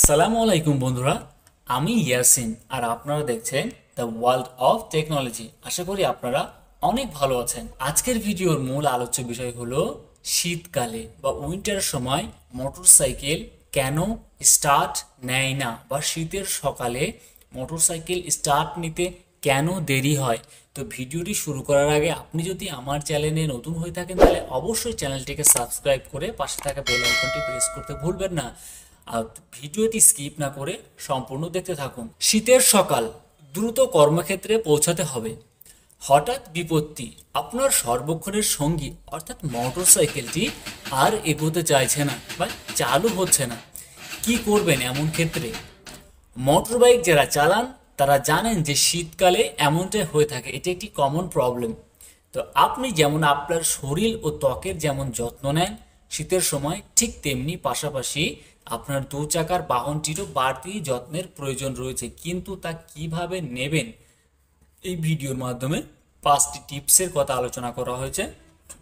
আসসালামু আলাইকুম বন্ধুরা, আমি ইয়াসিন আর আপনারা দেখছেন দ্য ওয়ার্ল্ড অফ টেকনোলজি। আশা করি আপনারা অনেক ভালো আছেন। আজকের ভিডিওর মূল আলোচ্য বিষয় হলো শীতকালে বা উইন্টারের সময় মোটরসাইকেল কেন স্টার্ট নেয় না বা শীতের সকালে মোটরসাইকেল স্টার্ট নিতে কেন দেরি হয়। তো ভিডিওটি শুরু করার আগে আপনি যদি আমার চ্যানেলে নতুন হয়ে থাকেন তাহলে অবশ্যই চ্যানেলটিকে সাবস্ক্রাইব করে পাশে থাকা বেল আইকনটি প্রেস করতে ভুলবেন না। আর ভিডিওটি স্কিপ না করে সম্পূর্ণ দেখতে থাকুন। শীতের সকাল, দ্রুত কর্মক্ষেত্রে পৌঁছাতে হবে। হঠাৎ বিপত্তি, আপনার সর্বক্ষণের সঙ্গী অর্থাৎ মোটরসাইকেলটি আর এগোতে চাইছে না বা চালু হচ্ছে না। কি করবেন এমন ক্ষেত্রে? মোটর বাইক যারা চালান তারা জানেন যে শীতকালে এমনটাই হয়ে থাকে, এটি একটি কমন প্রবলেম। তো আপনি যেমন আপনার শরীর ও ত্বকের যেমন যত্ন নেন শীতের সময়, ঠিক তেমনি পাশাপাশি আপনার দু চাকার বাহনটিরও বাড়তি যত্নের প্রয়োজন রয়েছে। কিন্তু তা কিভাবে নেবেন, এই ভিডিওর মাধ্যমে 5টি টিপসের কথা আলোচনা করা হয়েছে।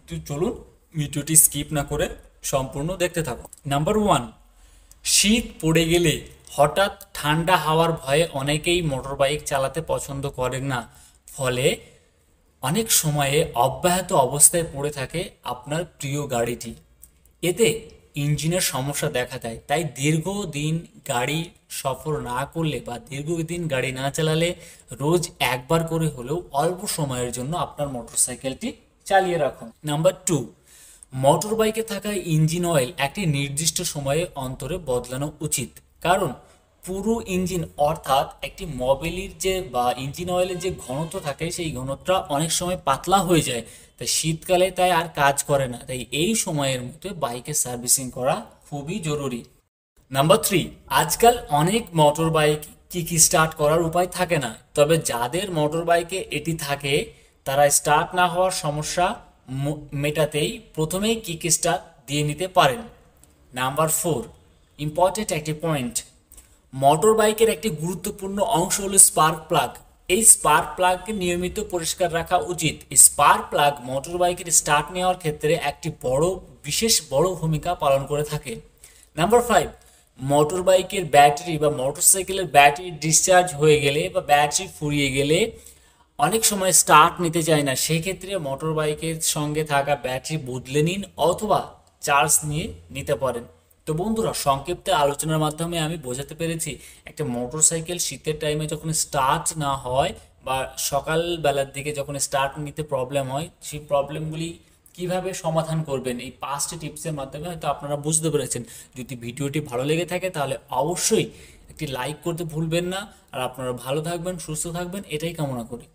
তো চলুন ভিডিওটি স্কিপ না করে সম্পূর্ণ দেখতে থাকুন। নাম্বার 1, শীত পড়ে গেলে হঠাৎ ঠান্ডা হাওয়ার ভয়ে অনেকেই মোটর বাইক চালাতে পছন্দ করেন না। ফলে অনেক সময়ে অব্যাহত অবস্থায় পড়ে থাকে আপনার প্রিয় গাড়িটি। এতে ইঞ্জিনের সমস্যা দেখা দেয়। তাই দীর্ঘদিন গাড়ি সফর না করলে বা দীর্ঘদিন গাড়ি না চালালে রোজ একবার করে হলেও অল্প সময়ের জন্য আপনার মোটরসাইকেলটি চালিয়ে রাখুন। নাম্বার 2, মোটর বাইকে থাকা ইঞ্জিন অয়েল একটি নির্দিষ্ট সময়ে অন্তরে বদলানো উচিত। কারণ পুরো ইঞ্জিন অর্থাৎ একটি মোবিলের যে বা ইঞ্জিন অয়েলের যে ঘনত্ব থাকে সেই ঘনত্বটা অনেক সময় পাতলা হয়ে যায়। তাই শীতকালে তাই আর কাজ করে না। তাই এই সময়ের মধ্যে বাইকে সার্ভিসিং করা খুবই জরুরি। নাম্বার 3, আজকাল অনেক মোটর বাইক কিক স্টার্ট করার উপায় থাকে না। তবে যাদের মোটর বাইকে এটি থাকে তারা স্টার্ট না হওয়ার সমস্যা মেটাতেই প্রথমেই কিক স্টার্ট দিয়ে নিতে পারেন। নাম্বার 4, ইম্পর্টেন্ট একটি পয়েন্ট, মোটর বাইকের একটি গুরুত্বপূর্ণ অংশ হলো স্পার্ক প্লাগ। এই স্পার্ক প্লাগকে নিয়মিত পরিষ্কার রাখা উচিত। স্পার্ক প্লাগ মোটর বাইকের স্টার্ট নেওয়ার ক্ষেত্রে একটি বিশেষ বড় ভূমিকা পালন করে থাকে। নাম্বার 5, মোটর বাইকের ব্যাটারি বা মোটরসাইকেলের ব্যাটারি ডিসচার্জ হয়ে গেলে বা ব্যাটারি ফুরিয়ে গেলে অনেক সময় স্টার্ট নিতে চায় না। সেই ক্ষেত্রে মোটর বাইকের সঙ্গে থাকা ব্যাটারি বদলে নিন অথবা চার্জ নিয়ে নিতে পারেন। তো বন্ধুরা, সংক্ষিপ্ত আলোচনার মাধ্যমে আমি বোঝাতে পেরেছি একটা মোটরসাইকেল শীতের টাইমে যখন স্টার্ট না হয় বা সকালবেলার দিকে যখন স্টার্ট নিতে প্রবলেম হয়, সেই প্রবলেমগুলি কিভাবে সমাধান করবেন এই 5টি টিপসের মাধ্যমে হয়তো আপনারা বুঝতে পেরেছেন। যদি ভিডিওটি ভালো লেগে থাকে তাহলে অবশ্যই একটি লাইক করতে ভুলবেন না। আর আপনারা ভালো থাকবেন, সুস্থ থাকবেন, এটাই কামনা করি।